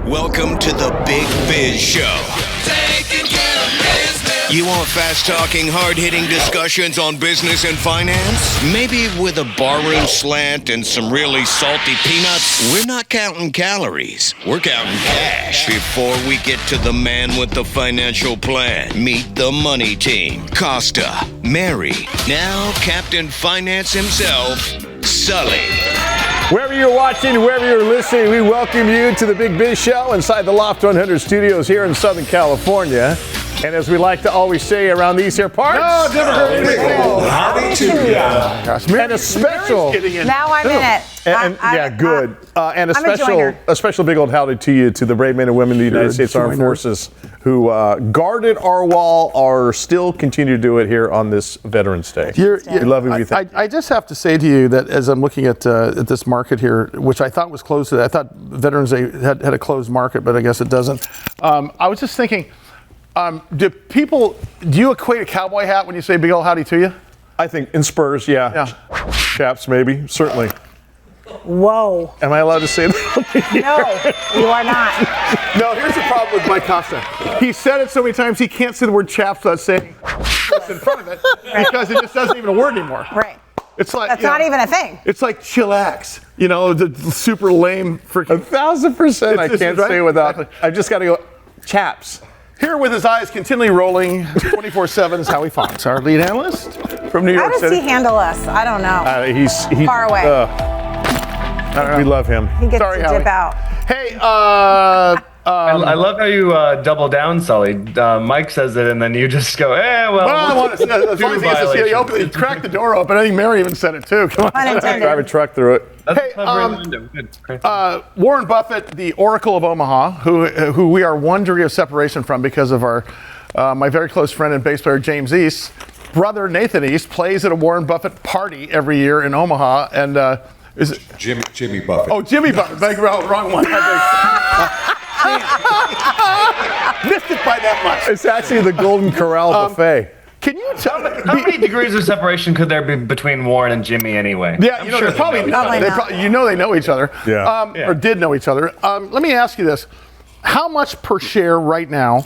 Welcome to the Big Biz Show. Taking care of business. You want fast-talking, hard-hitting discussions on business and finance? Maybe with a barroom slant and some really salty peanuts? We're not counting calories. We're counting cash. Before we get to the man with the financial plan, meet the money team. Costa, Mary, now Captain Finance himself, Sully. Wherever you're watching, wherever you're listening, we welcome you to the Big Biz Show inside the Loft 100 studios here in Southern California. And as we like to always say around these here parts, Howdy to you. And a special, Now I'm in it. good. And a I'm a special big old howdy to you, to the brave men and women of the United States Armed Forces who guarded our wall, or still continue to do it here on this Veterans Day. We love you. I just have to say to you that as I'm looking at this market here, which I thought was closed today, I thought Veterans Day had a closed market, but I guess it doesn't. I was just thinking, do you equate a cowboy hat when you say big old howdy to you? I think in Spurs, yeah. Chaps, maybe, certainly. Whoa. Am I allowed to say that? No, you are not. No, here's the problem with Mike Costa. He said it so many times he can't say the word chaps without saying what's in front of it because it just doesn't even work anymore. Right. It's like That's not even a thing. It's like chillax. You know, the super lame freaking. 1,000%. I can't say without. Exactly. I just got to go chaps. Here with his eyes continually rolling 24/7 is Howie Font, our lead analyst from New York How does City. he handle us? I don't know. He's Far away. I don't know. We love him. He gets Sorry, to Howie. dip out. Hey, I love how you double down, Sully. Mike says it, and then you just go, well, I want to, as long as he has to see you crack the door open. I think Mary even said it too. Come on. Unintended. Drive a truck through it. That's clever. Warren Buffett, the Oracle of Omaha, who we are one degree of separation from because of our my very close friend and bass player James East. Brother Nathan East plays at a Warren Buffett party every year in Omaha, and is it Jimmy Buffett? Oh, Jimmy Buffett. Wrong one. Missed it by that much. It's actually the Golden Corral buffet. Can you tell me How many degrees of separation could there be between Warren and Jimmy anyway? Yeah, I'm you know, sure they're probably they know each other. they know each other. Yeah. Or did know each other. Let me ask you this: how much per share right now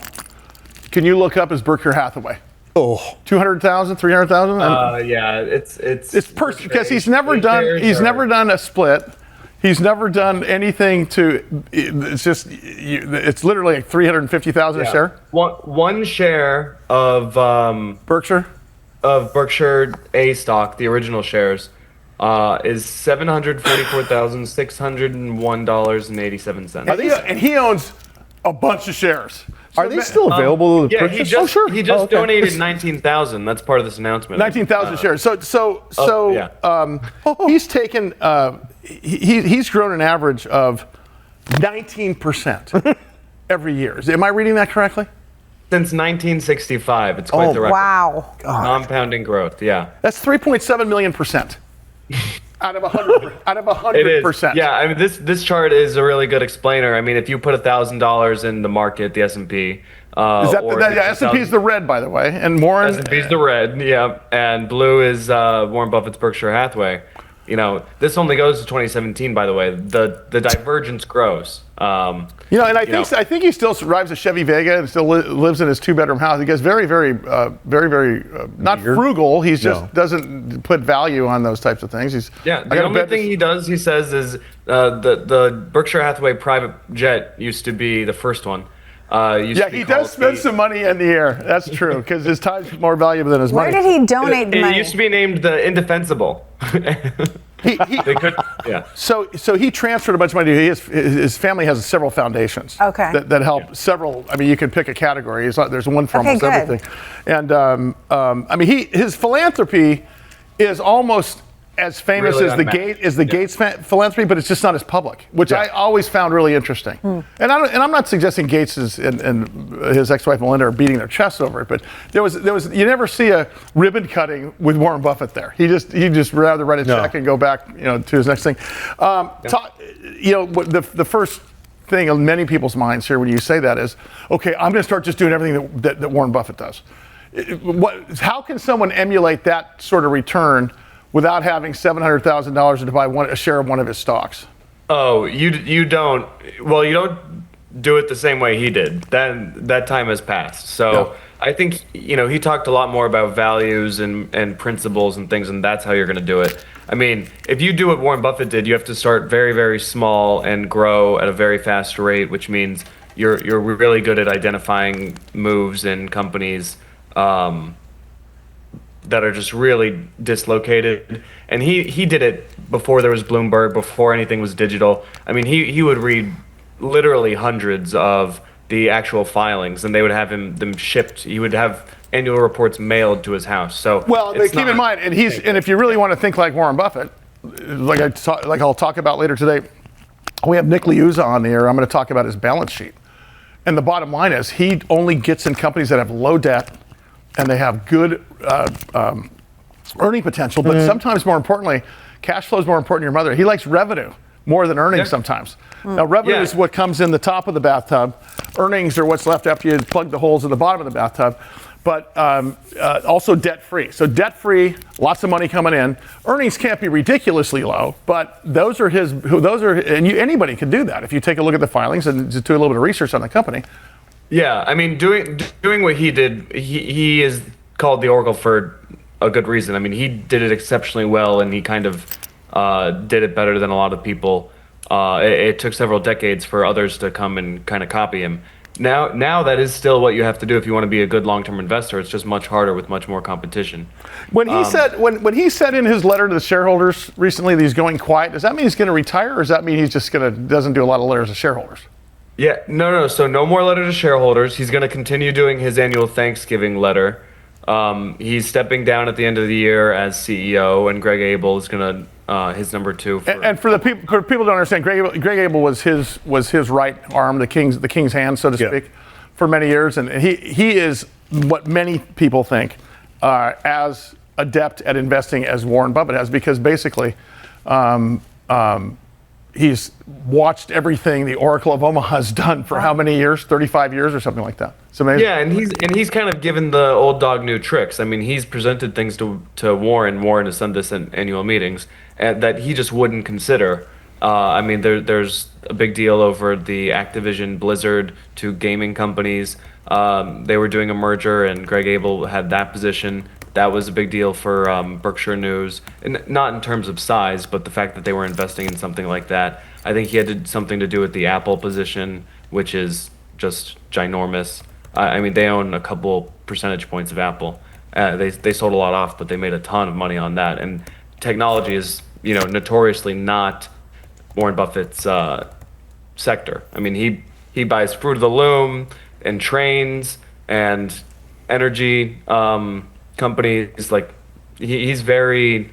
can you look up as Berkshire Hathaway? 200,000, 300,000? Yeah, it's per because he's never done a split. He's never done anything to. It's just it's literally like 350,000 a share. One share of Berkshire A stock, the original shares, is $744,601.87. And he owns a bunch of shares. Are they still available to Yeah, purchase? he just donated 19,000. That's part of this announcement. 19,000 shares. He's taken. He's grown an average of 19% every year. Am I reading that correctly? Since 1965, it's quite the record. Wow. Compounding growth, yeah. That's 3.7 million %. Out of 100%. Out of 100%. Yeah, I mean this chart is a really good explainer. I mean, if you put $1,000 in the market, the S&P. S&P is the red, by the way, and Warren. S&P is the red, yeah, and blue is Warren Buffett's Berkshire Hathaway. You know, this only goes to 2017, by the way. The divergence grows. And I think he still drives a Chevy Vega and still lives in his 2-bedroom house. He gets very, not frugal. He just doesn't put value on those types of things. The only thing he does, he says, is the Berkshire Hathaway private jet used to be the first one. He does spend some money in the air. That's true, because his time's more valuable than his money. Where did he donate the money? It used to be named the Indefensible. So he transferred a bunch of money. His family has several foundations that help several. I mean, you can pick a category. There's one for almost everything. And his philanthropy is almost as famous really as the Gates philanthropy, but it's just not as public, which I always found really interesting. And I'm not suggesting Gates and his ex-wife Melinda are beating their chests over it, but there was you never see a ribbon cutting with Warren Buffett there. He just rather write a check and go back to his next thing. The first thing on many people's minds here when you say that is, okay, I'm going to start just doing everything that Warren Buffett does. How can someone emulate that sort of return without having $700,000 to buy a share of one of his stocks? Oh, you don't. Well, you don't do it the same way he did. Then that time has passed. So I think, he talked a lot more about values and principles and things, and that's how you're going to do it. I mean, if you do what Warren Buffett did, you have to start very, very small and grow at a very fast rate, which means you're really good at identifying moves in companies that are just really dislocated. And he did it before there was Bloomberg, before anything was digital. I mean, he would read literally hundreds of the actual filings, and they would have them shipped. He would have annual reports mailed to his house. So keep in mind, and if you really want to think like Warren Buffett, like I'll talk about later today, we have Nick Liuzza on the air. I'm going to talk about his balance sheet, and the bottom line is he only gets in companies that have low debt and they have good earning potential. But sometimes, more importantly, cash flow is more important to your mother. He likes revenue more than earnings sometimes. Now, revenue is what comes in the top of the bathtub. Earnings are what's left after you plug the holes at the bottom of the bathtub. But also debt-free. So debt-free, lots of money coming in. Earnings can't be ridiculously low, but anybody can do that if you take a look at the filings and just do a little bit of research on the company. Yeah, I mean, doing what he did, he is called the Oracle for a good reason. I mean, he did it exceptionally well, and he kind of did it better than a lot of people. It took several decades for others to come and kind of copy him. Now that is still what you have to do if you want to be a good long-term investor. It's just much harder with much more competition. When he said in his letter to the shareholders recently that he's going quiet, does that mean he's going to retire, or does that mean he's just doesn't do a lot of letters to shareholders? Yeah, no. So no more letter to shareholders. He's going to continue doing his annual Thanksgiving letter. He's stepping down at the end of the year as CEO, and Greg Abel is going to his number two. And for people don't understand, Greg Abel was his right arm, the king's hand, so to speak, for many years, and he is what many people think as adept at investing as Warren Buffett has, because basically he's watched everything the Oracle of Omaha has done for how many years? 35 years or something like that. It's amazing. Yeah, and he's kind of given the old dog new tricks. I mean, he's presented things to Warren. Warren has done this in annual meetings that he just wouldn't consider. I mean, there's a big deal over the Activision Blizzard to gaming companies. They were doing a merger, and Greg Abel had that position. That was a big deal for Berkshire News, and not in terms of size, but the fact that they were investing in something like that. I think he had something to do with the Apple position, which is just ginormous. I mean, they own a couple percentage points of Apple. They sold a lot off, but they made a ton of money on that. And technology is, notoriously not Warren Buffett's sector. I mean, he buys Fruit of the Loom and trains and energy companies. Like, he's very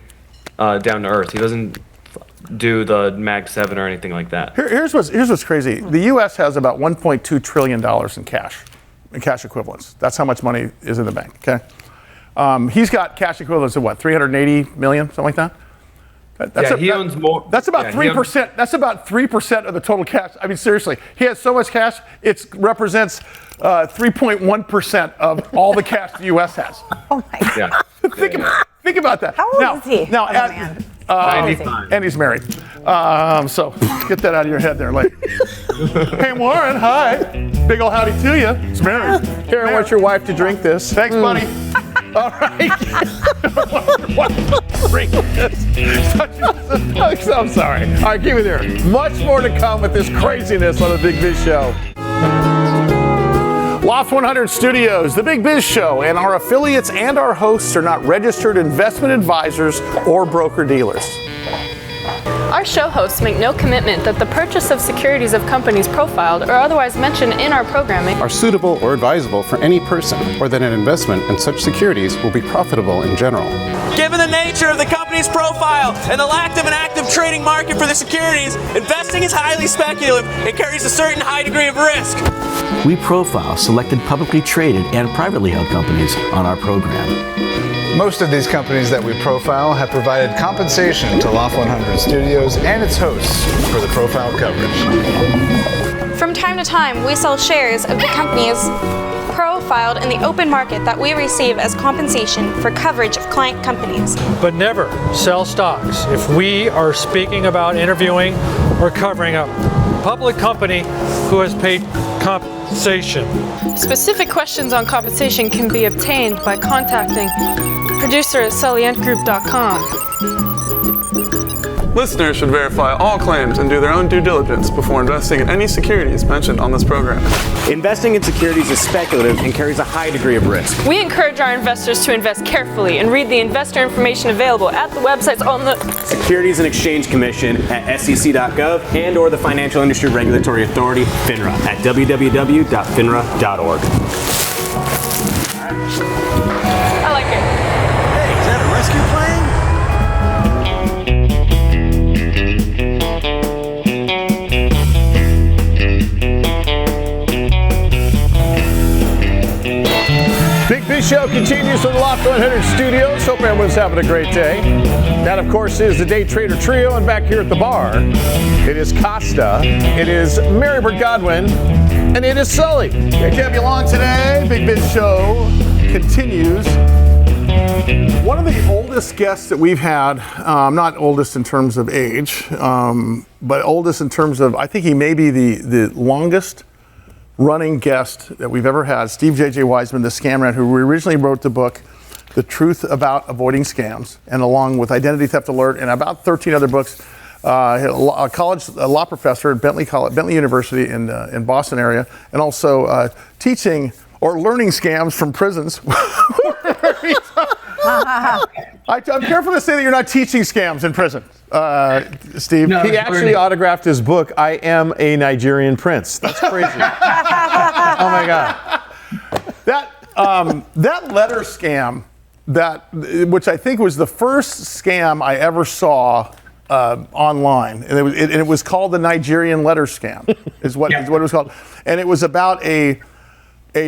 down to earth. He doesn't do the Mag 7 or anything like that. Here's what's crazy. The U.S. has about $1.2 trillion in cash equivalents. That's how much money is in the bank. Okay, he's got cash equivalents of what, 380 million, something like that. He owns more. That's about 3%. That's about 3% of the total cash. I mean, seriously, he has so much cash. It represents 3.1% of all the cash the U.S. has. Oh my God. Think about that. How old is he? Now, 95. and he's married. So get that out of your head there, lady. Hey, Warren, hi. Big ol' howdy to you. He's married. Here, I want your wife to drink this. Thanks, buddy. All right. Drink this. I'm sorry. All right, keep it there. Much more to come with this craziness on the Big Biz Show. Loft 100 Studios, the Big Biz Show, and our affiliates and our hosts are not registered investment advisors or broker-dealers. Our show hosts make no commitment that the purchase of securities of companies profiled or otherwise mentioned in our programming are suitable or advisable for any person, or that an investment in such securities will be profitable in general. Given the nature of the company's profile and the lack of an active trading market for the securities, investing is highly speculative and carries a certain high degree of risk. We profile selected publicly traded and privately held companies on our program. Most of these companies that we profile have provided compensation to Loft 100 Studios and its hosts for the profile coverage. From time to time, we sell shares of the companies profiled in the open market that we receive as compensation for coverage of client companies. But never sell stocks if we are speaking about interviewing or covering up public company who has paid compensation. Specific questions on compensation can be obtained by contacting producer at sullyandgroup.com. Listeners should verify all claims and do their own due diligence before investing in any securities mentioned on this program. Investing in securities is speculative and carries a high degree of risk. We encourage our investors to invest carefully and read the investor information available at the websites on the Securities and Exchange Commission at sec.gov and or the Financial Industry Regulatory Authority, FINRA, at www.finra.org. I like it. Hey, is that a rescue plane? Big Biz Show continues from the Loft 100 studios. Hope everyone's having a great day. That, of course, is the Day Trader Trio. And back here at the bar, it is Costa, it is Marybird Godwin, and it is Sully. Great to have you along today. Big Biz Show continues. One of the oldest guests that we've had, not oldest in terms of age, but oldest in terms of, I think he may be the longest running guest that we've ever had, Steve JJ Weisman, the Scam Rat, who originally wrote the book, The Truth About Avoiding Scams, and along with Identity Theft Alert and about 13 other books, a college law professor at Bentley University in Boston area, and also teaching or learning scams from prisons. I'm careful to say that you're not teaching scams in prison, Steve. No, he actually autographed his book, I Am a Nigerian Prince. That's crazy. Oh my God. That letter scam, which I think was the first scam I ever saw online, and it was called the Nigerian letter scam, is what it was called. And it was about a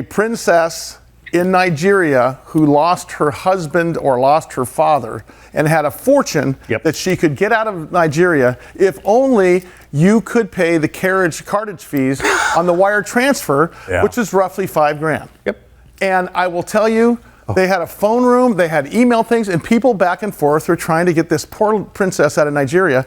princess in Nigeria who lost her husband or lost her father and had a fortune that she could get out of Nigeria if only you could pay the cartage fees on the wire transfer, which is roughly $5,000. And I will tell you, they had a phone room, they had email things, and people back and forth were trying to get this poor princess out of Nigeria.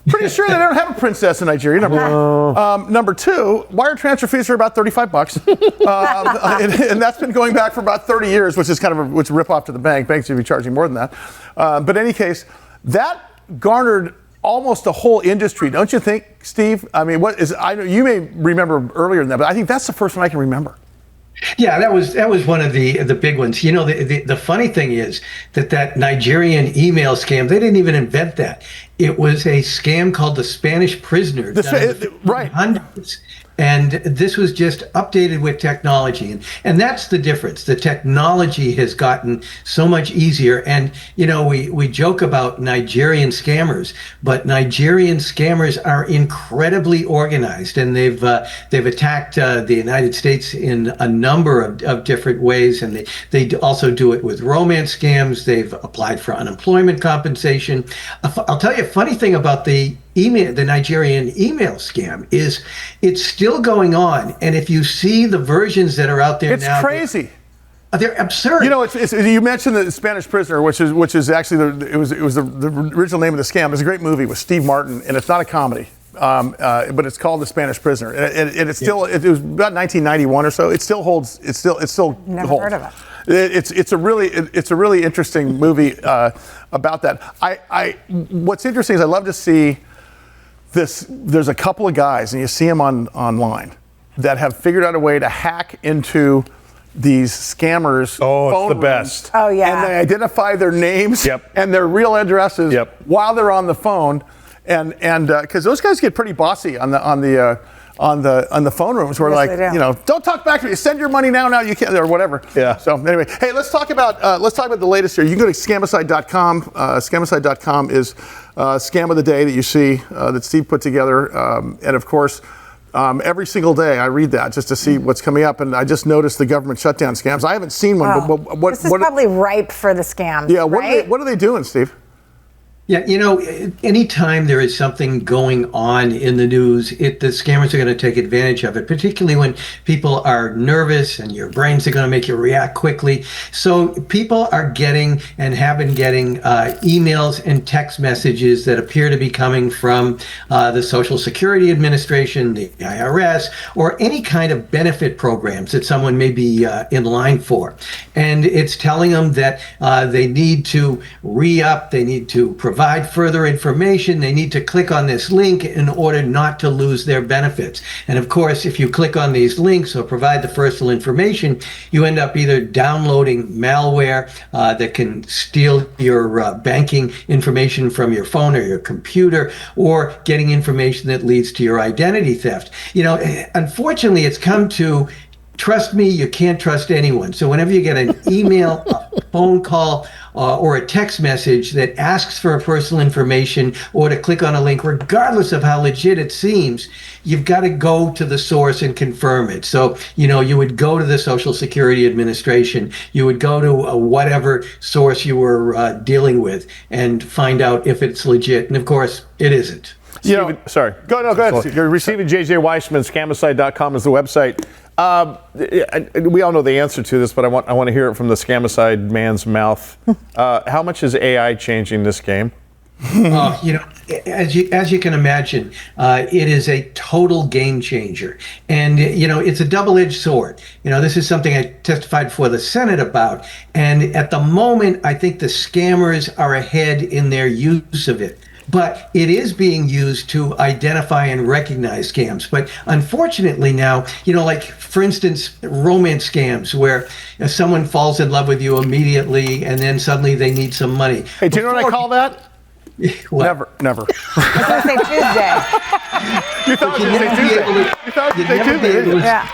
Pretty sure they don't have a princess in Nigeria. Number two, wire transfer fees are about $35, and that's been going back for about 30 years, which is kind of a rip off to the bank. Banks should be charging more than that. But in any case, that garnered almost a whole industry, don't you think, Steve? I mean, I know you may remember earlier than that, but I think that's the first one I can remember. Yeah, that was one of the big ones. You know, the funny thing is that Nigerian email scam, they didn't even invent that. It was a scam called the Spanish prisoner. Right. And this was just updated with technology. And that's the difference. The technology has gotten so much easier. And, you know, we joke about Nigerian scammers, but Nigerian scammers are incredibly organized. And they've attacked the United States in a number of different ways. And they also do it with romance scams. They've applied for unemployment compensation. I'll tell you a funny thing about the Nigerian email scam is it's still going on, and if you see the versions that are out there now, it's crazy. They're absurd. You know, you mentioned the Spanish Prisoner, which is actually it was the original name of the scam. It's a great movie with Steve Martin, and it's not a comedy, but it's called The Spanish Prisoner, and it's still it was about 1991 or so. It still holds. It still Never holds. heard of it. It's a really interesting movie about that. What's interesting is I love to see this. There's a couple of guys, and you see them online, that have figured out a way to hack into these scammers' phone it's the best. rooms, Oh, yeah. and they identify their names and their real addresses while they're on the phone, and because those guys get pretty bossy on the phone rooms, where Yes, you know, don't talk back to me. Send your money now you can't, or whatever. Yeah. So anyway, hey, let's talk about the latest here. You can go to scamicide.com. Scamicide.com is scam of the day that you see that Steve put together, and of course. Every single day I read that just to see what's coming up, and I just noticed the government shutdown scams. I haven't seen one, but this is probably ripe for the scams. Yeah, right? what are they doing, Steve? Yeah, anytime there is something going on in the news, the scammers are going to take advantage of it, particularly when people are nervous and your brains are going to make you react quickly. So people are getting and have been getting emails and text messages that appear to be coming from the Social Security Administration, the IRS, or any kind of benefit programs that someone may be in line for. And it's telling them that they need to re-up, they need to provide further information, they need to click on this link in order not to lose their benefits. And of course, if you click on these links or provide the personal information, you end up either downloading malware that can steal your banking information from your phone or your computer, or getting information that leads to your identity theft. Unfortunately, it's come to, trust me, you can't trust anyone. So whenever you get an email, a phone call, or a text message that asks for personal information or to click on a link, regardless of how legit it seems, you've got to go to the source and confirm it. So, you would go to the Social Security Administration, you would go to whatever source you were dealing with and find out if it's legit. And of course, it isn't. Sorry. Go ahead. You're receiving JJ Weisman, scamicide.com is the website. We all know the answer to this, but I want to hear it from the scamicide man's mouth. How much is AI changing this game? As you can imagine, it is a total game changer. And, it's a double-edged sword. This is something I testified before the Senate about. And at the moment, I think the scammers are ahead in their use of it. But it is being used to identify and recognize scams. But unfortunately now, like, for instance, romance scams where someone falls in love with you immediately and then suddenly they need some money. Hey, do you know what I call that? What? Never. I was going to say Tuesday. You thought it was Tuesday. You thought it was Tuesday. Yeah.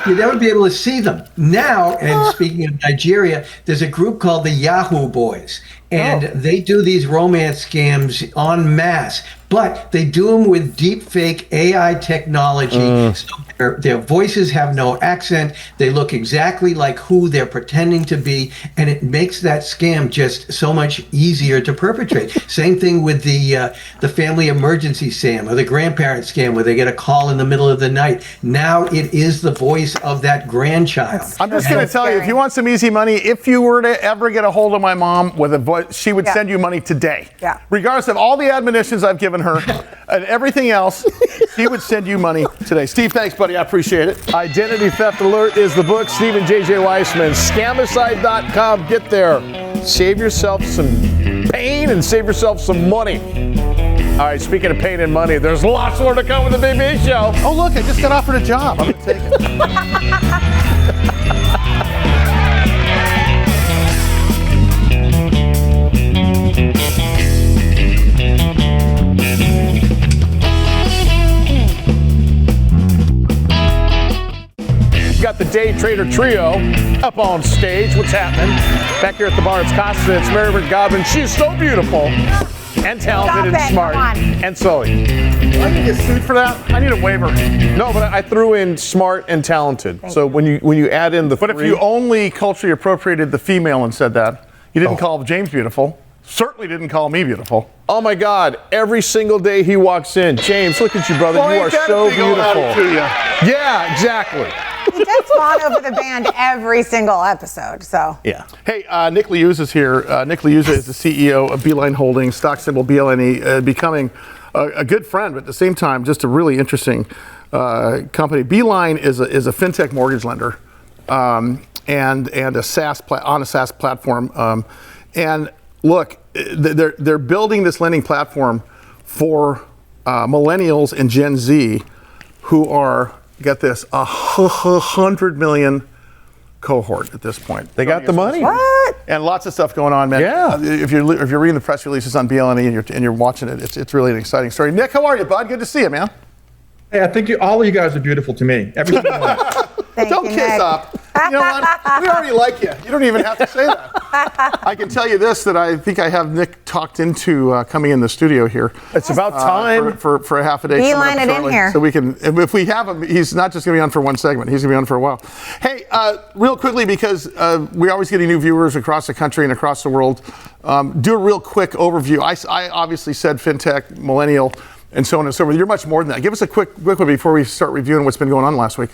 You'd never be able to see them. Now, and speaking of Nigeria, there's a group called the Yahoo Boys. And they do these romance scams en masse, but they do them with deep fake AI technology. So their voices have no accent. They look exactly like who they're pretending to be. And it makes that scam just so much easier to perpetrate. Same thing with the family emergency scam or the grandparent scam where they get a call in the middle of the night. Now it is the voice of that grandchild. I'm just going to tell you, if you want some easy money, if you were to ever get a hold of my mom with a voice, she would send you money today. Yeah. Regardless of all the admonitions I've given her and everything else, she would send you money today. Steve, thanks, buddy. I appreciate it. Identity Theft Alert is the book. Steve and JJ Weisman. Scamicide.com. Get there. Save yourself some pain and save yourself some money. All right, speaking of pain and money, there's lots more to come with the Big Biz Show. Oh, look, I just got offered a job. I'm going to take it. Got the Day Trader Trio up on stage. What's happening? Back here at the bar, it's Costa, it's Mary Godwin. She's so beautiful and talented and smart. And Sully. Do I need to get sued for that? I need a waiver. No, but I threw in smart and talented. So when you add in the But if you only culturally appropriated the female and said that, you didn't call James beautiful. Certainly didn't call me beautiful. Oh my God, every single day he walks in, James, look at you, brother. You are so beautiful. Yeah, exactly. He does fawn over the band every single episode, so. Yeah. Hey, Nick Liuzza is here. Nick Liuzza is the CEO of Beeline Holdings, stock symbol BLNE, becoming a good friend, but at the same time, just a really interesting company. Beeline is a fintech mortgage lender and a SaaS on a SaaS platform. And look, they're building this lending platform for millennials and Gen Z who are, get this, 100 million cohort at this point. They got the money. What? And lots of stuff going on, man. Yeah. If you're reading the press releases on BLNE and you're watching it, it's really an exciting story. Nick, how are you, bud? Good to see you, man. Hey, I think all of you guys are beautiful to me. Every single one. Don't kiss up. You know what? We already like you. You don't even have to say that. I can tell you this, that I think I have Nick talked into coming in the studio here. It's about time for a half a day. Beeline it in here. So we can, if we have him, he's not just going to be on for one segment. He's going to be on for a while. Hey, real quickly, because we're always getting new viewers across the country and across the world, do a real quick overview. I obviously said fintech, millennial, and so on and so forth. You're much more than that. Give us a quick one before we start reviewing what's been going on last week.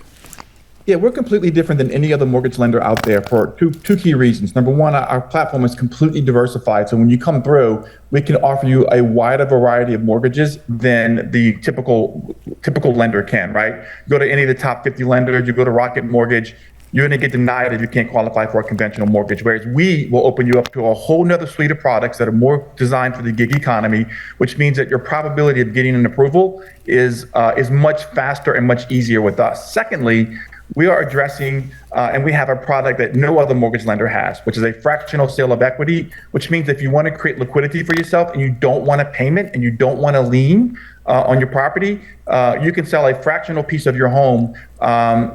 Yeah, we're completely different than any other mortgage lender out there for two key reasons. Number one, our platform is completely diversified. So when you come through, we can offer you a wider variety of mortgages than the typical lender can, right? Go to any of the top 50 lenders, you go to Rocket Mortgage, you're going to get denied if you can't qualify for a conventional mortgage, whereas we will open you up to a whole nother suite of products that are more designed for the gig economy, which means that your probability of getting an approval is much faster and much easier with us. Secondly, we are addressing, and we have a product that no other mortgage lender has, which is a fractional sale of equity, which means if you want to create liquidity for yourself and you don't want a payment and you don't want a lien on your property, you can sell a fractional piece of your home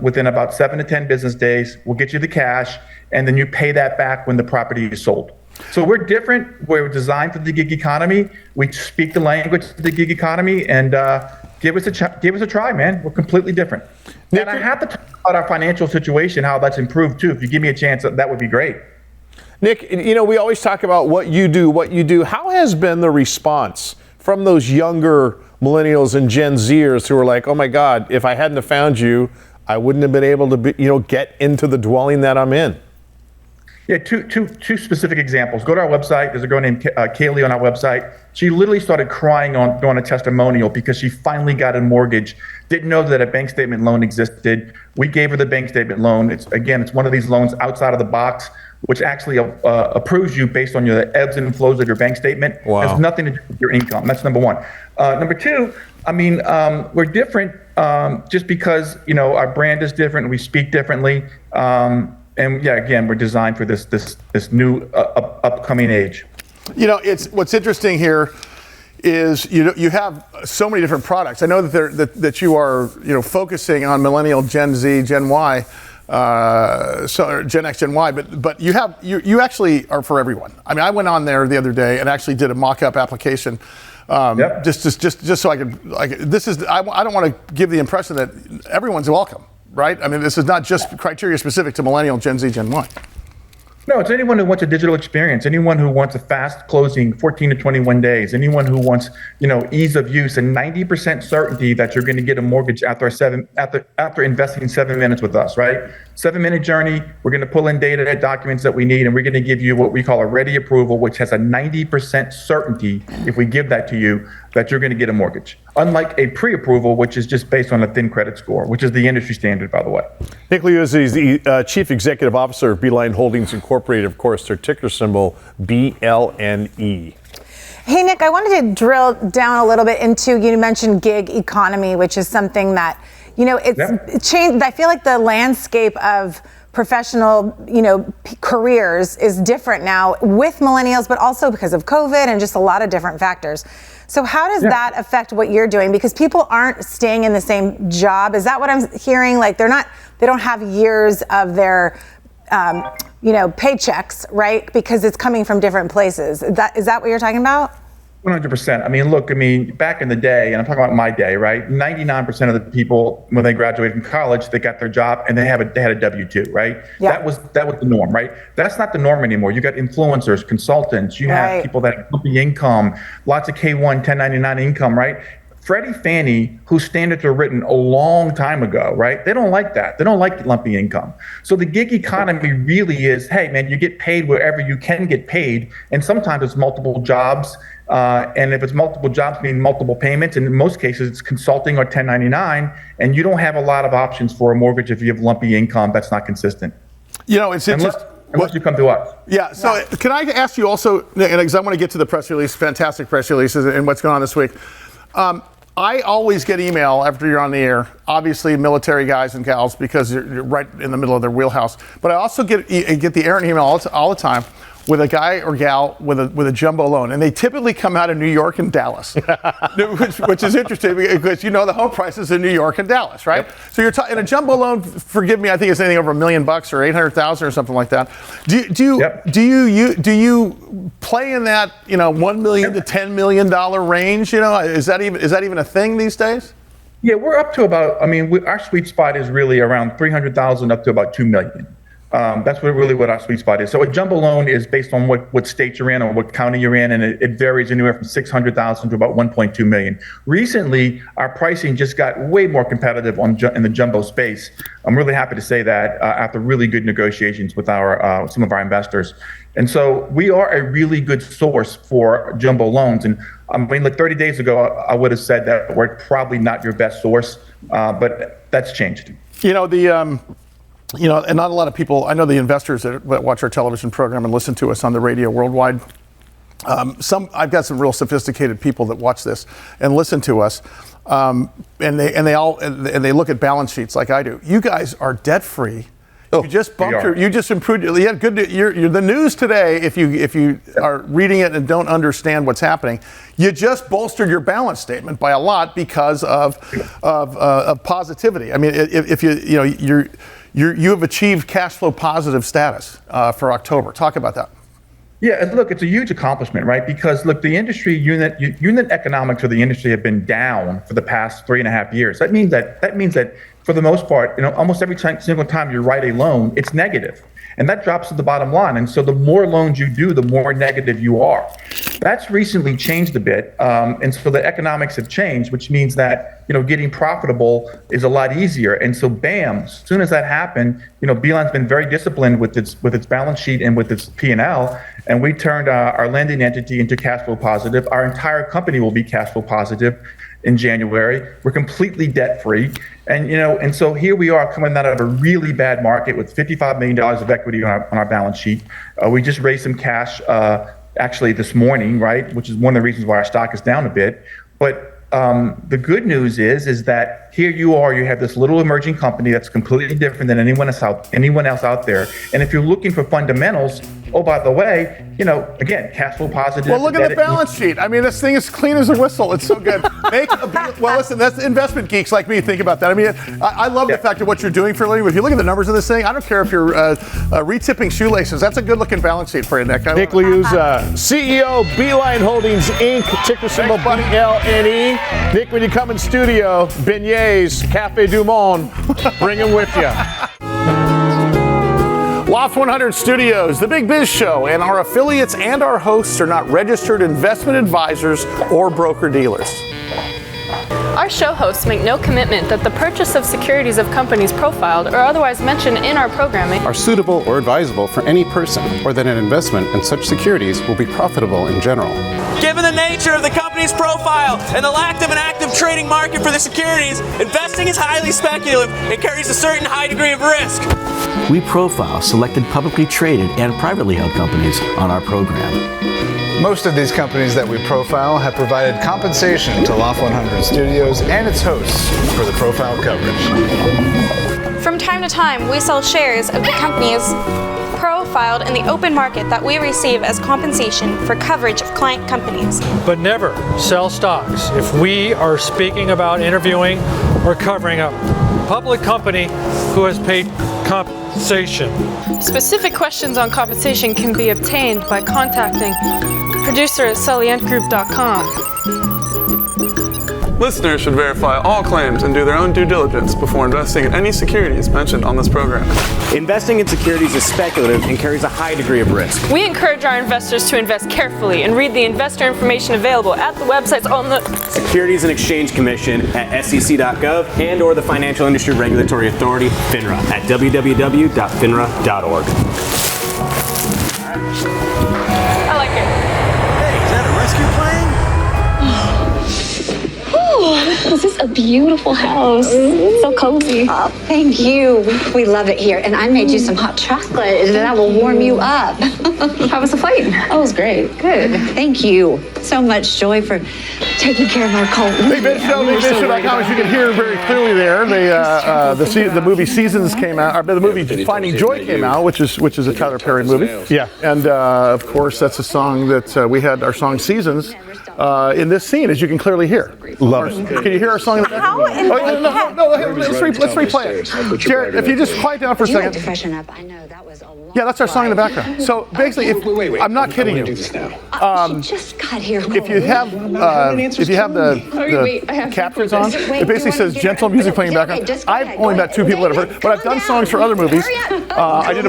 within about 7 to 10 business days. We'll get you the cash, and then you pay that back when the property is sold. So we're different. We're designed for the gig economy. We speak the language of the gig economy, and give us a try, man. We're completely different. And I have to talk about our financial situation, how that's improved too. If you give me a chance, that would be great. Nick, we always talk about what you do. How has been the response from those younger millennials and Gen Zers who are like, oh my God, if I hadn't have found you, I wouldn't have been able to get into the dwelling that I'm in? Yeah, two specific examples. Go to our website. There's a girl named Kaylee on our website. She literally started crying on a testimonial because she finally got a mortgage. Didn't know that a bank statement loan existed. We gave her the bank statement loan. It's one of these loans outside of the box, which actually approves you based on your ebbs and flows of your bank statement. Wow. It has nothing to do with your income. That's number one. Number two, we're different just because our brand is different. We speak differently. And yeah, again, we're designed for this new upcoming age. It's what's interesting here is you have so many different products. I know that you are focusing on millennial, Gen Z, Gen Y, Gen X, Gen Y, but you actually are for everyone. I went on there the other day and actually did a mock-up application. Just so I could I don't want to give the impression that everyone's welcome. Right? This is not just criteria specific to millennial, Gen Z, Gen Y. No, it's anyone who wants a digital experience, anyone who wants a fast closing, 14 to 21 days, anyone who wants, ease of use and 90% certainty that you're going to get a mortgage after investing 7 minutes with us, right? 7-minute journey. We're going to pull in data, documents that we need, and we're going to give you what we call a ready approval, which has a 90% certainty, if we give that to you, that you're going to get a mortgage. Unlike a pre-approval, which is just based on a thin credit score, which is the industry standard, by the way. Nick Liuzza is the Chief Executive Officer of Beeline Holdings Incorporated, of course, their ticker symbol, BLNE. Hey, Nick, I wanted to drill down a little bit into, you mentioned gig economy, which is something that, it's changed. I feel like the landscape of professional, careers is different now with millennials, but also because of COVID and just a lot of different factors. So how does that affect what you're doing? Because people aren't staying in the same job. Is that what I'm hearing? Like they don't have years of their, paychecks, right? Because it's coming from different places. Is that what you're talking about? 100%. Look, back in the day, and I'm talking about my day, right? 99% of the people, when they graduated from college, they got their job and they had a W-2, right? Yeah. That was the norm, right? That's not the norm anymore. You got influencers, consultants, you have people that have lumpy income, lots of K-1, 1099 income, right? Freddie, Fannie, whose standards were written a long time ago, right? They don't like that. They don't like lumpy income. So the gig economy really is, hey, man, you get paid wherever you can get paid. And sometimes it's multiple jobs. And if it's multiple jobs, mean multiple payments. And in most cases, it's consulting or 1099. And you don't have a lot of options for a mortgage if you have lumpy income that's not consistent. It's interesting. Unless you come to us. Yeah, so can I ask you also, because I want to get to the press release, fantastic press releases and what's going on this week. I always get email after you're on the air, obviously military guys and gals, because you're right in the middle of their wheelhouse. But I also get the errand email all the time with a guy or gal with a jumbo loan, and they typically come out of New York and Dallas, which is interesting because the home prices in New York and Dallas, right? Yep. So you're in a jumbo loan. Forgive me, I think it's anything over $1 million or 800,000 or something like that. Do you play in that $1 million to $10 million range? Is that even a thing these days? Yeah, we're up to about. Our sweet spot is really around 300,000 up to about 2 million. That's what our sweet spot is. So a jumbo loan is based on what state you're in or what county you're in, and it varies anywhere from 600,000 to about 1.2 million. Recently, our pricing just got way more competitive in the jumbo space. I'm really happy to say that after really good negotiations with some of our investors. And so we are a really good source for jumbo loans. And 30 days ago, I would have said that we're probably not your best source, but that's changed. And not a lot of people, I know the investors that watch our television program and listen to us on the radio worldwide. I've got some real sophisticated people that watch this and listen to us, and they look at balance sheets like I do. You guys are debt free. You just you just improved. You had good. You're the news today. If you are reading it and don't understand what's happening, you just bolstered your balance statement by a lot because of positivity. I mean, if you have achieved cash flow positive status for October. Talk about that. Yeah, and look, it's a huge accomplishment, right? Because look, the industry unit economics of the industry have been down for the past 3.5 years. That means that for the most part, almost every single time you write a loan, it's negative. And that drops to the bottom line. And so the more loans you do, the more negative you are. That's recently changed a bit. And so the economics have changed, which means that, getting profitable is a lot easier. And so bam, as soon as that happened, Beeline's been very disciplined with its balance sheet and with its P&L. And we turned our lending entity into cash flow positive. Our entire company will be cash flow positive in January. We're completely debt free. And so here we are coming out of a really bad market with $55 million of equity on our balance sheet. We just raised some cash actually this morning, right? Which is one of the reasons why our stock is down a bit. But the good news is that here you have this little emerging company that's completely different than anyone else out there. And if you're looking for fundamentals, oh, by the way, again, cash flow positive. Well, look at the balance sheet. I mean, this thing is clean as a whistle. It's so good. Well, listen, that's investment geeks like me think about that. I mean, I love the fact of what you're doing for a living. If you look at the numbers of this thing, I don't care if you're retipping shoelaces. That's a good-looking balance sheet for you, Nick. Nick Liuzza, CEO, Beeline Holdings, Inc., ticker symbol BLNE. Nick, when you come in studio, beignets, Cafe Du Monde, bring them with you. Loft 100 Studios, the Big Biz Show, and our affiliates and our hosts are not registered investment advisors or broker-dealers. Our show hosts make no commitment that the purchase of securities of companies profiled or otherwise mentioned in our programming are suitable or advisable for any person, or that an investment in such securities will be profitable in general. Given the nature of the company's profile and the lack of an active trading market for the securities, investing is highly speculative and carries a certain high degree of risk. We profile selected publicly traded and privately held companies on our program. Most of these companies that we profile have provided compensation to Loft 100 Studios and its hosts for the profile coverage. From time to time, we sell shares of the companies profiled in the open market that we receive as compensation for coverage of client companies. But never sell stocks if we are speaking about interviewing or covering a public company who has paid compensation. Specific questions on compensation can be obtained by contacting producer at sullyandgroup.com. Listeners should verify all claims and do their own due diligence before investing in any securities mentioned on this program. Investing in securities is speculative and carries a high degree of risk. We encourage our investors to invest carefully and read the investor information available at the websites on the Securities and Exchange Commission at sec.gov and or the Financial Industry Regulatory Authority, FINRA, at www.finra.org. I like it. Hey, is that a rescue plane? this is a beautiful house. It's so cozy. Oh, thank you. We love it here. And I made you some hot chocolate that will warm you up. How was the flight? Oh, it was great. Good. Thank you so much, Joy, for taking care of our Colton. Big Biz Show, BigBizShow.com. As you can hear very clearly there, the movie Seasons came out, or the movie Finding Joy came out, which is a Tyler Perry movie. Yeah. And of course, that's a song that we had our song Seasons in this scene, as you can clearly hear. Love it. Can you hear our song in the background? Let's replay it. Jared, if you just quiet down for a second. To freshen up, I know that was a long Yeah, that's our song in the background. So basically, wait. I'm not kidding you. She just got here. If you have the captions on, it basically says gentle music playing in the background. I've only met 2 people that have heard, but I've done songs for other movies. I did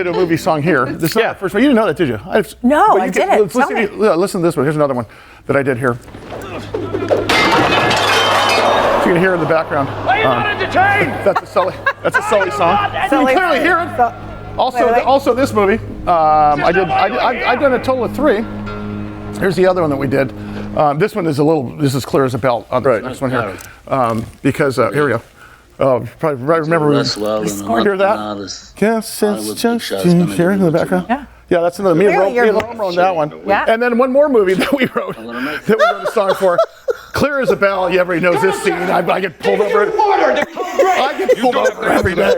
a movie song here. This is not the first one. You didn't know that, did you? No, I didn't. Listen to this one. Here's another one that I did here. You can hear in the background. That's a Sully. That's a Sully song. You can clearly hear it. Also this movie. I've done a total of 3. Here's the other one that we did. This one is this is clear as a bell on the next one here. Because here we go. Oh, probably remember we hear that? Guess it's just here in the background. Yeah, that's another. Me and Rome wrote that one. Yeah. And then one more movie that we wrote a song for. Clear as a bell. Everybody knows this scene. I get pulled over. I get pulled over every day.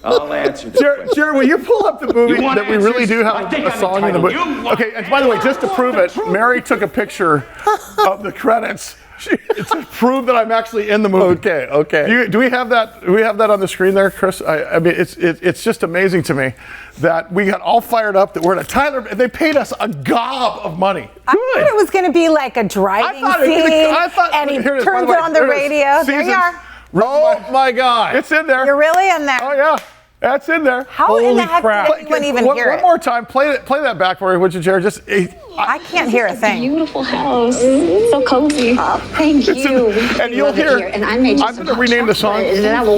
I'll answer. Jared, will you pull up the movie that we really do have a song in the movie? Okay, and by the way, just to prove it, Mary took a picture of the credits to prove that I'm actually in the movie. Okay. Do we have that? Do we have that on the screen there, Chris? I mean, it's just amazing to me that we got all fired up that we're in a Tyler. They paid us a gob of money. I thought it was going to like a driving scene, and he turns it on the radio. There you are. Oh my God! It's in there. You're really in there. Oh yeah. That's in there. How in the heck did anyone even hear it? One more time. Play that back for me, would you, Jared? I can't hear a thing. Beautiful house. It's so cozy. Thank you. And you'll hear. And I made you I'm going to rename the song Gentle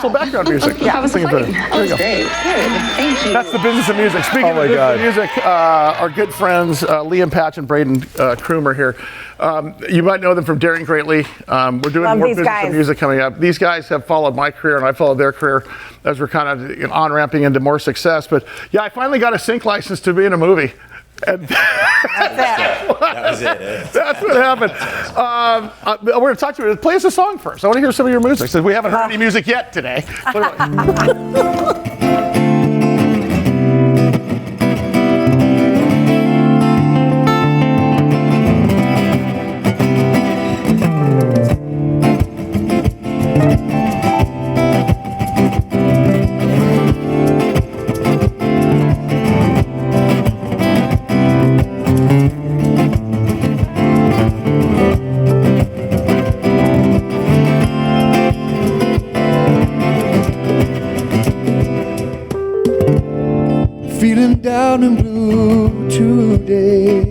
Background Music. How was the flight? Oh, it was great. Good. Thank you. That's the business of music. Speaking of business of music, our good friends Liam Patch and Braden Croome are here. You might know them from Daring Greatly. We're doing more business of music coming up. These guys have followed my career, and I followed their career as we're kind of on-ramping into more success. But yeah, I finally got a sync license to be in a movie. And That was it. That's what happened. We're going to talk to you. Play us a song first. I want to hear some of your music. Since we haven't heard any music yet today. Feeling down and blue today,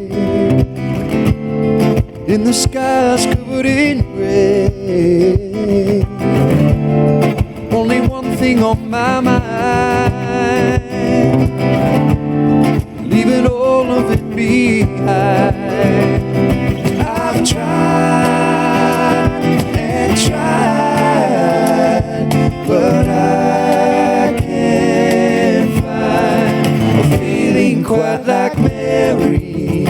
in the skies covered in gray. Only one thing on my mind, leaving all of it behind. I've tried and tried, but I can't find a feeling quite like Mary.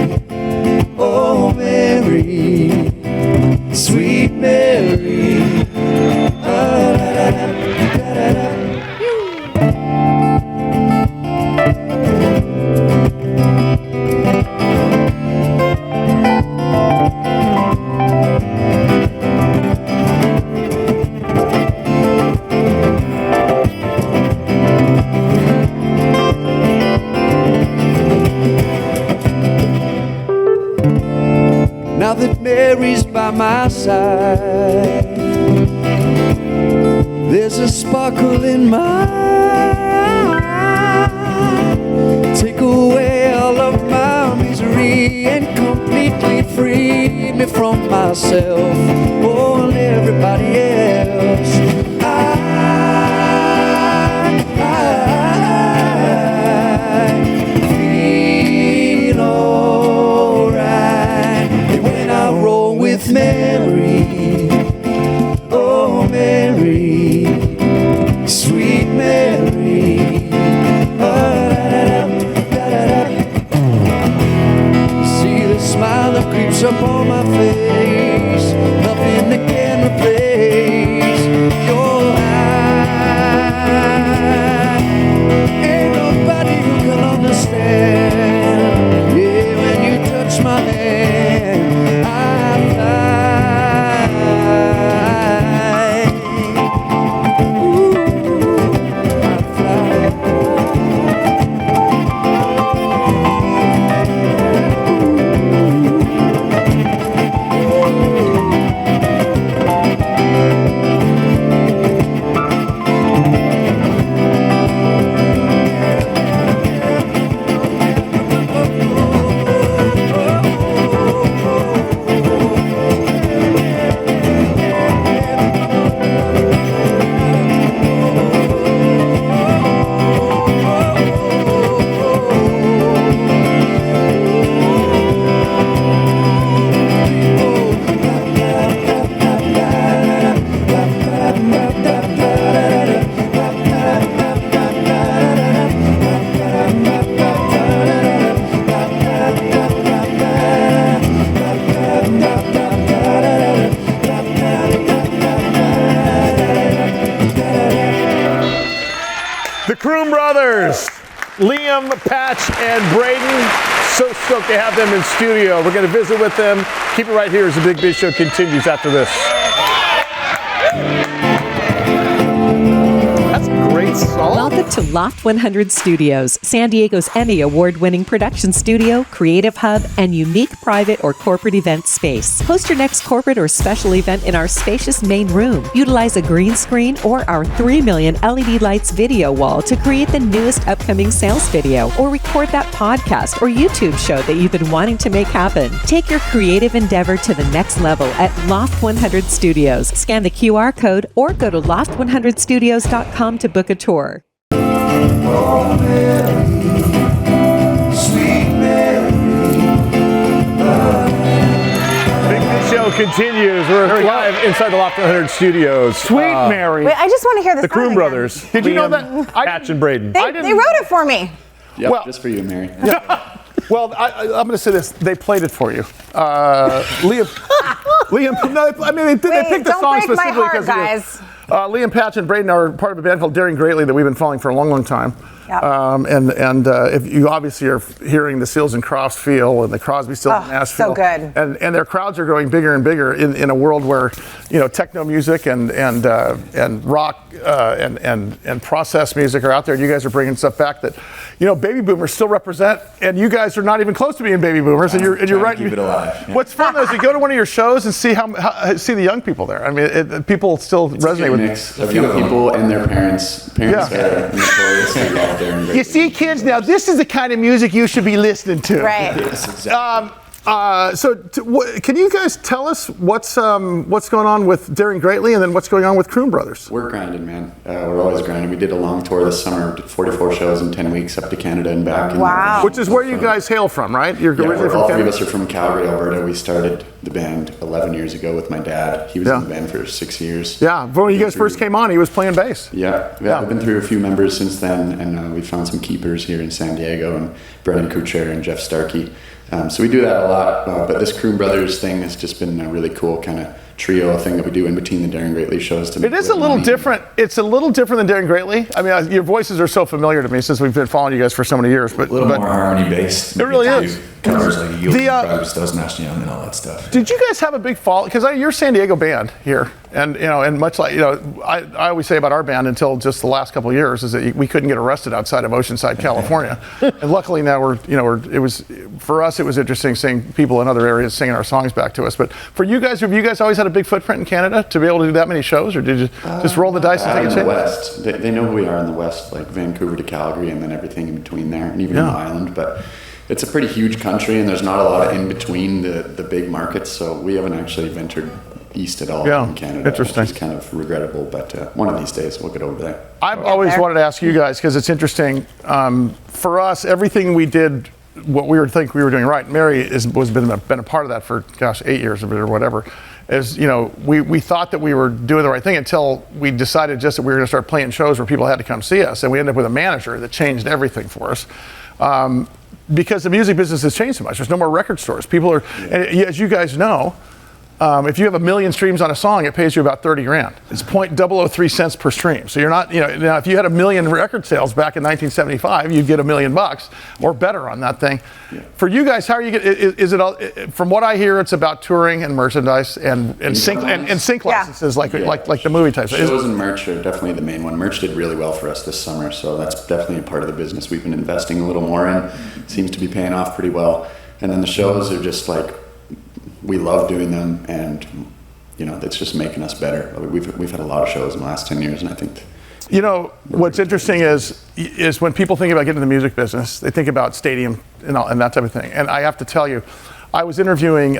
Oh, Mary, sweet Mary. Now that Mary's by my side, there's a sparkle in my eye. Take away all of my misery and completely free me from myself, oh, and everybody else. I feel alright when I roll with Mary. The Croome brothers, Liam, Patch, and Braden. So stoked to have them in studio. We're going to visit with them. Keep it right here as the Big Biz Show continues after this. That's a great song. Welcome to Loft 100 Studios, San Diego's Emmy award-winning production studio, creative hub, and unique private or corporate event space. Host your next corporate or special event in our spacious main room. Utilize a green screen or our 3 million LED lights video wall to create the newest upcoming sales video, or record that podcast or YouTube show that you've been wanting to make happen. Take your creative endeavor to the next level at Loft 100 Studios. Scan the QR code or go to loft100studios.com to book a tour. Oh, Mary, sweet Mary. Big Biz Show continues. We're live inside the Loft 100 Studios. Sweet Mary. Wait, I just want to hear the The song Croome again. brothers. Did you know that? Patch and Braden. They wrote it for me. Yep, Well- just for you, Mary. Well, I'm going to say this. They played it for you. Liam, no, I mean, they picked the don't song break my specifically heart, because guys. Liam, Patch, and Braden are part of a band called Daring Greatly that we've been following for a long, long time. Yep. If you obviously are hearing the Seals and Crofts feel and the Crosby, Stills and Nash feel. so good. And their crowds are growing bigger and bigger in a world where, techno music and rock and process music are out there. And you guys are bringing stuff back that, baby boomers still represent. And you guys are not even close to being baby boomers. And you're right. Keep it alive. Yeah. What's fun though is you go to one of your shows and see see the young people there. I mean, people still resonate with mix of young people and their parents. Parents are notorious for Daring Greatly. You see, kids, now this is the kind of music you should be listening to. Right. Yes, exactly. Can you guys tell us what's going on with Daring Greatly and then what's going on with Croome Brothers? We're grinding, man. We're always grinding. We did a long tour this summer, did 44 shows in 10 weeks up to Canada and back. Wow. Which is where you guys hail from, right? You're originally from all three Canada? of us are from Calgary, Alberta. We started the band 11 years ago with my dad. He was in the band for 6 years. Yeah, when you guys first came on, he was playing bass. Yeah. We've been through a few members since then, and we found some keepers here in San Diego, and Brendan Kuchar and Jeff Starkey. So we do that a lot, but this Croome Brothers thing has just been a really cool kind of trio thing that we do in between the Daring Greatly shows. It is a little different. It's a little different than Daring Greatly. I mean, your voices are so familiar to me since we've been following you guys for so many years. But a little more harmony based. It really is. Covers like Eagles, Nash Young, and all that stuff. Did you guys have a big fall? Because you're a San Diego band here, and much like I always say about our band until just the last couple of years is that we couldn't get arrested outside of Oceanside, California, and luckily now for us it was interesting seeing people in other areas singing our songs back to us. But for you guys, have you guys always had a big footprint in Canada to be able to do that many shows, or did you just roll the dice and take a chance? In the West, they know who we are in the West, like Vancouver to Calgary, and then everything in between there, and even the island, but. It's a pretty huge country, and there's not a lot of in between the big markets, so we haven't actually ventured east at all in Canada. Interesting. Which is kind of regrettable, but one of these days we'll get over there. I've always wanted to ask you guys, because it's interesting. For us, everything we did, what we think we were doing right, Mary has been a part of that for, 8 years or whatever. We thought that we were doing the right thing until we decided just that we were going to start playing shows where people had to come see us, and we ended up with a manager that changed everything for us. Because the music business has changed so much. There's no more record stores. People are, and as you guys know, if you have 1 million streams on a song, it pays you about $30,000. It's 0.003 cents per stream. So you're not, now if you had 1 million record sales back in 1975, you'd get $1 million or better on that thing. Yeah. For you guys, how are you is it all, from what I hear, it's about touring and merchandise and sync licenses like the movie type. Shows and merch are definitely the main one. Merch did really well for us this summer, so that's definitely a part of the business we've been investing a little more in. Seems to be paying off pretty well. And then the shows are just like, we love doing them, and it's just making us better. We've had a lot of shows in the last 10 years, and I think. What's interesting is when people think about getting in the music business, they think about stadium and that type of thing. And I have to tell you, I was interviewing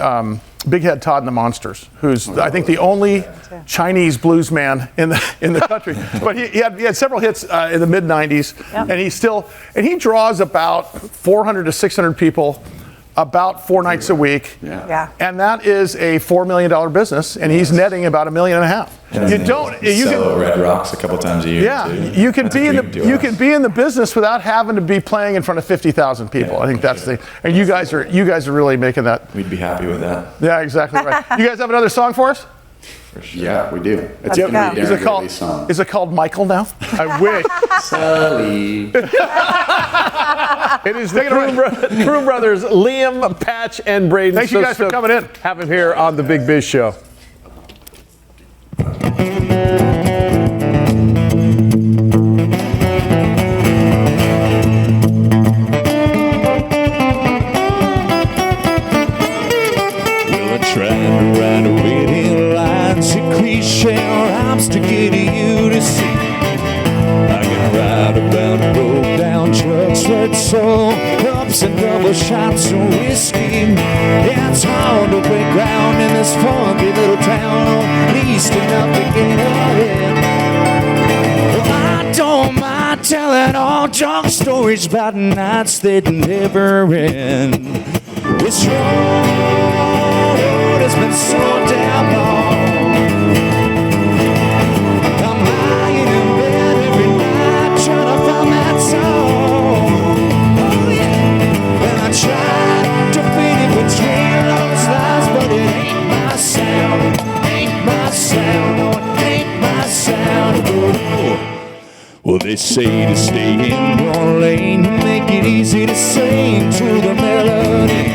Big Head Todd and the Monsters, who's I think the only Chinese blues man in the country. But he had several hits in the mid '90s, and he draws about 400 to 600 people. About 4 nights a week, and that is a $4 million business, and he's netting about $1.5 million. You sell Red Rocks a couple times a year. Yeah, too. you can be in the business without having to be playing in front of 50,000 people. Yeah, I think that's and you guys are really making that. We'd be happy with that. Yeah, exactly right. You guys have another song for us? For sure. Yeah, we do. It's Is going to be it Daring called? Greatly song. Is it called Michael now? I wish. Sully. It is the Croome brothers, Liam, Patch, and Braden. Thank you guys for coming in. Have him here on the Big Biz Show. Trying to ride away the lines, secretion, arms to get you to see. I can ride about broke down trucks, red soul, ups and double shots of whiskey. Yeah, it's hard to break ground in this funky little town, at least enough to get ahead. Well, I don't mind telling all junk stories about nights that never end. This road has been so damn long. I'm lying in bed every night trying to find that song. Oh yeah. And I try to fit it between those lines, but it ain't my sound. Ain't my sound. No, it ain't my sound. Oh. Well, they say to stay in your lane, make it easy to sing to the melody.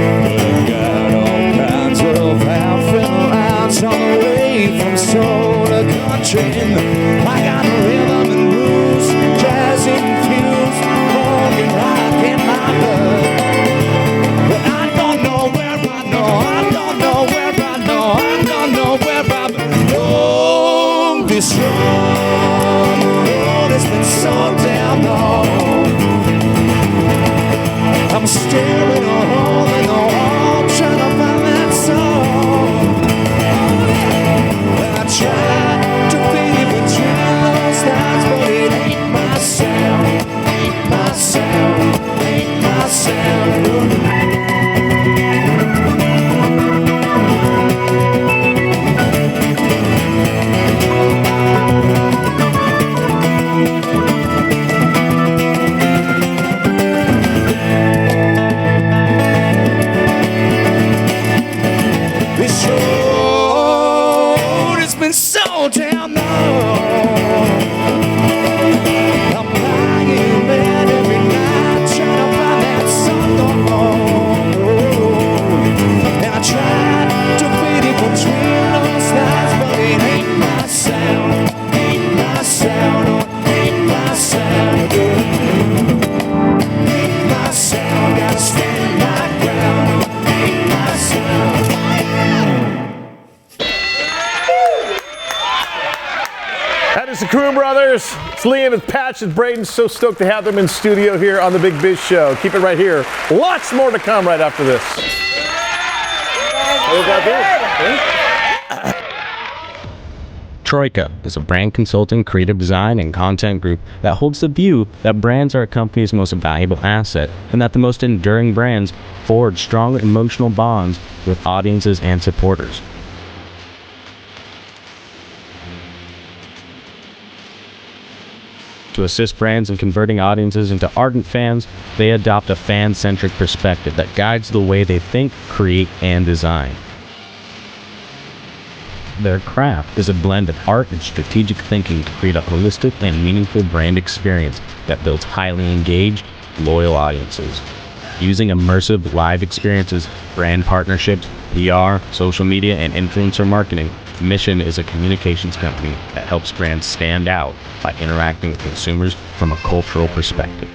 But I've got all kinds of half-fiddle lines on the way from soul to country. I got rhythm and blues, jazz infused, funk and rock in my blood. But I don't know where I know, I don't know where I know, I don't know where I belong. This road has been so damn long. I'm staring a hole in the wall, trying to find that song. And I try to fit it between those lines, but it ain't my sound, ain't my sound, ain't my sound. This road has been so damn long. I'm lying in bed every night trying to find that song. And I tried to fit it between those lines, but it ain't my sound, ain't my sound, oh, ain't my sound. Ain't my sound, gotta stand my ground, ain't my sound. That is the Croome brothers. It's Liam, it's Patch, it's Braden. So stoked to have them in studio here on the Big Biz Show. Keep it right here. Lots more to come right after this. Troika is a brand consulting, creative design, and content group that holds the view that brands are a company's most valuable asset and that the most enduring brands forge strong emotional bonds with audiences and supporters. To assist brands in converting audiences into ardent fans, they adopt a fan-centric perspective that guides the way they think, create, and design. Their craft is a blend of art and strategic thinking to create a holistic and meaningful brand experience that builds highly engaged, loyal audiences. Using immersive live experiences, brand partnerships, PR, social media, and influencer marketing, Mission is a communications company that helps brands stand out by interacting with consumers from a cultural perspective.